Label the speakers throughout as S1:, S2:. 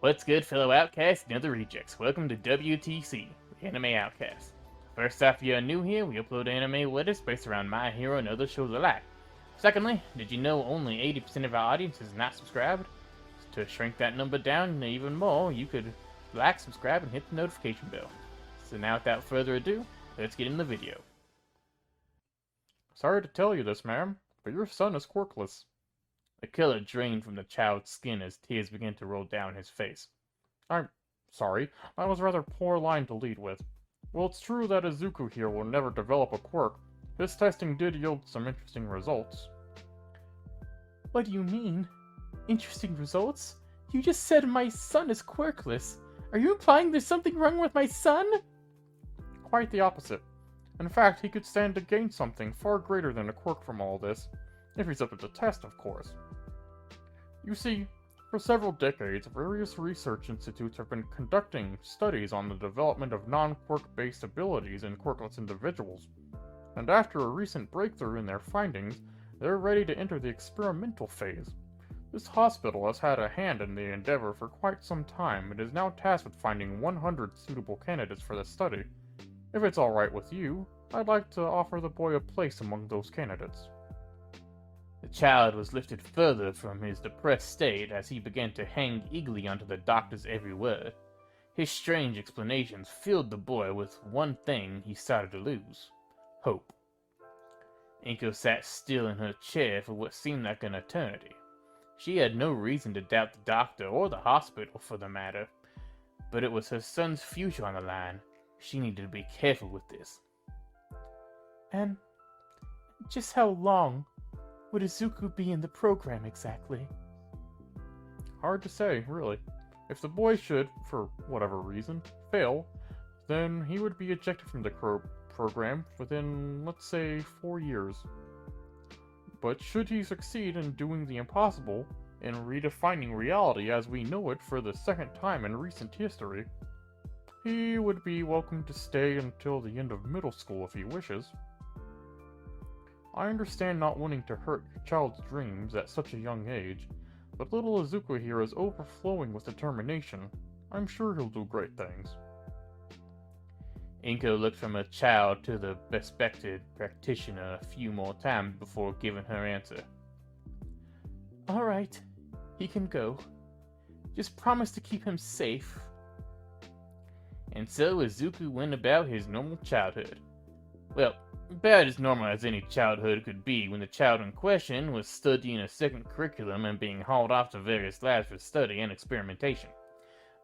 S1: What's good, fellow outcasts and other rejects? Welcome to WTC, the Anime Outcast. First off, if you're new here, we upload anime letters based around My Hero and other shows alike. Secondly, did you know only 80% of our audience is not subscribed? To shrink that number down even more, you could like, subscribe, and hit the notification bell. So now, without further ado, let's get in the video.
S2: Sorry to tell you this, ma'am, but your son is quirkless.
S1: The color drained from the child's skin as tears began to roll down his face.
S2: I'm sorry, that was a rather poor line to lead with. Well, it's true that Izuku here will never develop a quirk. His testing did yield some interesting results.
S3: What do you mean? Interesting results? You just said my son is quirkless. Are you implying there's something wrong with my son?
S2: Quite the opposite. In fact, he could stand to gain something far greater than a quirk from all this. If he's up to the test, of course. You see, for several decades, various research institutes have been conducting studies on the development of non-quirk-based abilities in quirkless individuals. And after a recent breakthrough in their findings, they're ready to enter the experimental phase. This hospital has had a hand in the endeavor for quite some time and is now tasked with finding 100 suitable candidates for the study. If it's alright with you, I'd like to offer the boy a place among those candidates.
S1: The child was lifted further from his depressed state as he began to hang eagerly onto the doctor's every word. His strange explanations filled the boy with one thing he started to lose: hope. Inko sat still in her chair for what seemed like an eternity. She had no reason to doubt the doctor or the hospital, for the matter, but it was her son's future on the line. She needed to be careful with this.
S3: And just how long would Izuku be in the program exactly?
S2: Hard to say, really. If the boy should, for whatever reason, fail, then he would be ejected from the program within, let's say, 4 years. But should he succeed in doing the impossible, in redefining reality as we know it for the second time in recent history, he would be welcome to stay until the end of middle school if he wishes. I understand not wanting to hurt your child's dreams at such a young age, but little Izuku here is overflowing with determination. I'm sure he'll do great things.
S1: Inko looked from a child to the respected practitioner a few more times before giving her answer.
S3: Alright, he can go. Just promise to keep him safe.
S1: And so Izuku went about his normal childhood. Well, about as normal as any childhood could be when the child in question was studying a second curriculum and being hauled off to various labs for study and experimentation.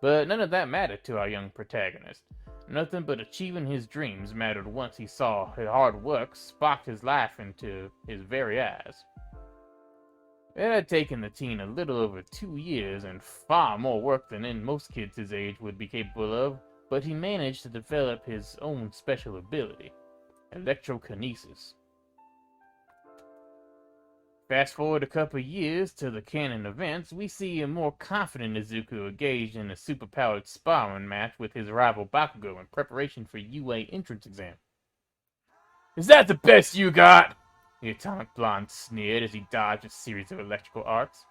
S1: But none of that mattered to our young protagonist. Nothing but achieving his dreams mattered once he saw his hard work spark his life into his very eyes. It had taken the teen a little over 2 years and far more work than most kids his age would be capable of, but he managed to develop his own special ability: electrokinesis. Fast forward a couple years to the canon events, we see a more confident Izuku engaged in a superpowered sparring match with his rival Bakugo in preparation for UA entrance exam. "Is that the best you got?" the atomic blonde sneered as he dodged a series of electrical arcs.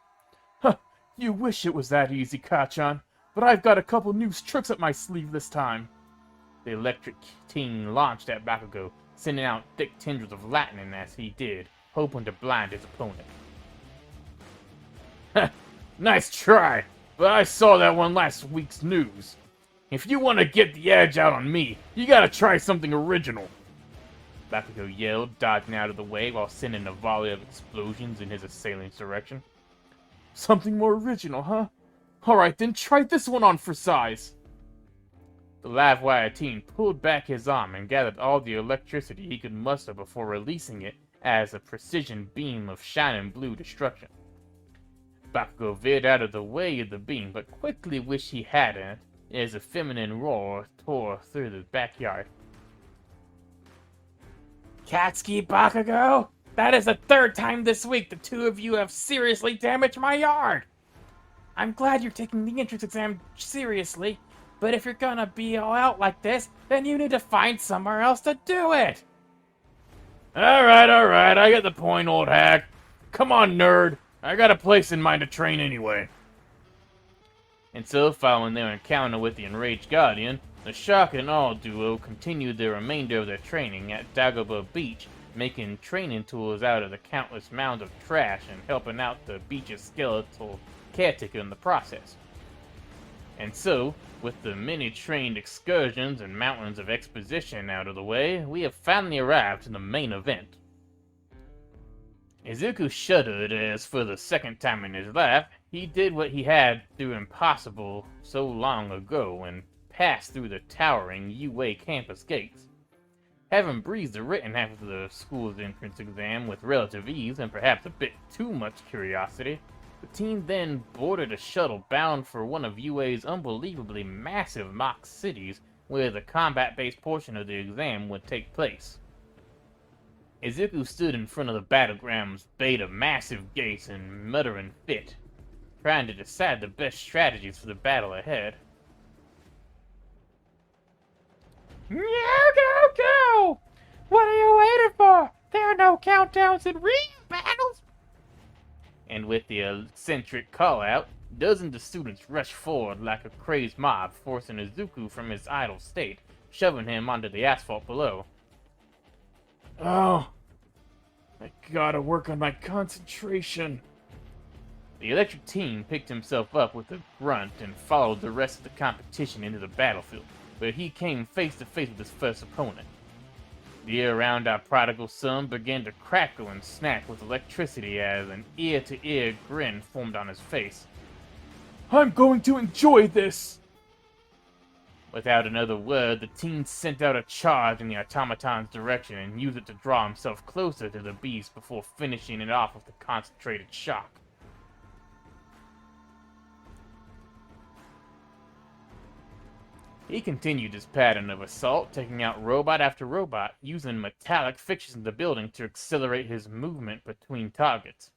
S3: "Huh, you wish it was that easy, Kachan, but I've got a couple new tricks up my sleeve this time."
S1: The electric teen launched at Bakugo, sending out thick tendrils of lightning as he did, hoping to blind his opponent. "Nice try, but I saw that one last week's news. If you want to get the edge out on me, you gotta try something original," Bakugo yelled, dodging out of the way while sending a volley of explosions in his assailant's direction.
S3: "Something more original, huh? Alright, then try this one on for size."
S1: The live wire teen pulled back his arm and gathered all the electricity he could muster before releasing it as a precision beam of shining blue destruction. Bakugo veered out of the way of the beam, but quickly wished he hadn't, as a feminine roar tore through the backyard.
S3: "Katsuki, Bakugo, that is the third time this week the two of you have seriously damaged my yard. I'm glad you're taking the entrance exam seriously, but if you're gonna be all out like this, then you need to find somewhere else to do it."
S1: Alright, I get the point, old hack. Come on, nerd. I got a place in mind to train anyway. And so, following their encounter with the enraged Guardian, the Shark and All duo continued the remainder of their training at Dagobah Beach, making training tools out of the countless mounds of trash and helping out the beach's skeletal caretaker in the process. And so, with the many trained excursions and mountains of exposition out of the way, we have finally arrived to the main event. Izuku shuddered as, for the second time in his life, he did what he had do impossible so long ago and passed through the towering UA campus gates. Having breezed the written half of the school's entrance exam with relative ease and perhaps a bit too much curiosity, the team then boarded a shuttle bound for one of UA's unbelievably massive mock cities where the combat-based portion of the exam would take place. Izuku stood in front of the battleground's beta massive gates and muttering fit, trying to decide the best strategies for the battle ahead.
S3: Go! What are you waiting for? There are no countdowns in real battles!
S1: And with the eccentric call-out, dozens of students rushed forward like a crazed mob, forcing Izuku from his idle state, shoving him onto the asphalt below.
S2: Oh, I gotta work on my concentration.
S1: The electric team picked himself up with a grunt and followed the rest of the competition into the battlefield, where he came face to face with his first opponent. The air around our prodigal son began to crackle and snap with electricity as an ear-to-ear grin formed on his face.
S2: I'm going to enjoy this!
S1: Without another word, the teen sent out a charge in the automaton's direction and used it to draw himself closer to the beast before finishing it off with a concentrated shock. He continued his pattern of assault, taking out robot after robot, using metallic fixtures in the building to accelerate his movement between targets.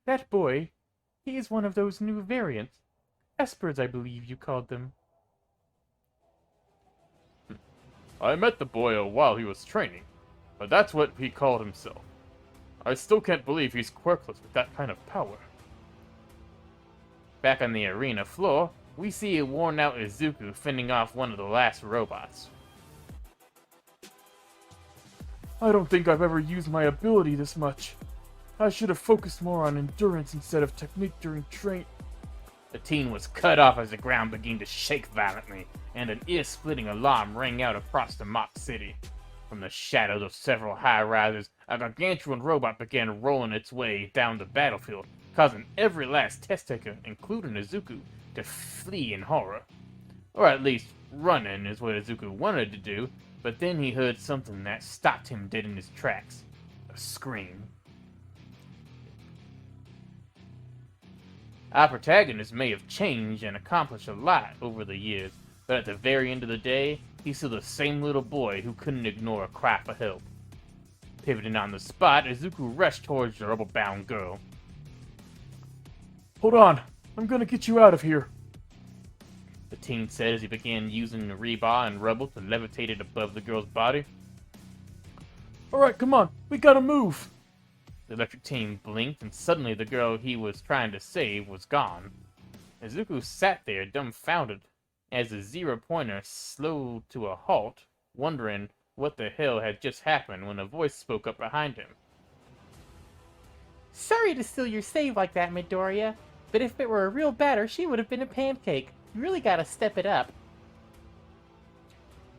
S2: That boy, he is one of those new variants. Espers, I believe you called them.
S4: I met the boy while he was training, but that's what he called himself. I still can't believe he's quirkless with that kind of power.
S1: Back on the arena floor, we see a worn-out Izuku fending off one of the last robots.
S2: I don't think I've ever used my ability this much. I should have focused more on endurance instead of technique during train.
S1: The teen was cut off as the ground began to shake violently, and an ear-splitting alarm rang out across the mock city. From the shadows of several high-rises, a gargantuan robot began rolling its way down the battlefield, causing every last test-taker, including Izuku, to flee in horror. Or at least, running is what Izuku wanted to do, but then he heard something that stopped him dead in his tracks. A scream. Our protagonist may have changed and accomplished a lot over the years, but at the very end of the day, he's still the same little boy who couldn't ignore a cry for help. Pivoting on the spot, Izuku rushed towards the rubble-bound girl.
S2: Hold on, I'm gonna get you out of here.
S1: The teen said as he began using the rebar and rubble to levitate it above the girl's body.
S2: Alright, come on, we gotta move.
S1: The electric team blinked, and suddenly the girl he was trying to save was gone. Izuku sat there dumbfounded as the zero-pointer slowed to a halt, wondering what the hell had just happened when a voice spoke up behind him.
S3: Sorry to steal your save like that, Midoriya, but if it were a real batter, she would have been a pancake. You really gotta step it up.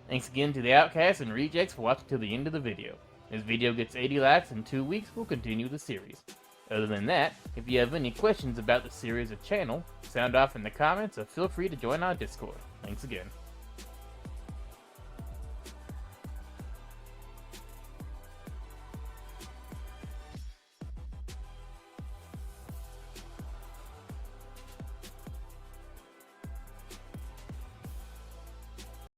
S1: Thanks again to the Outcasts and Rejects for watching till the end of the video. This video gets 80 likes in 2 weeks, we'll continue the series. Other than that, if you have any questions about the series or channel, sound off in the comments or feel free to join our Discord. Thanks again.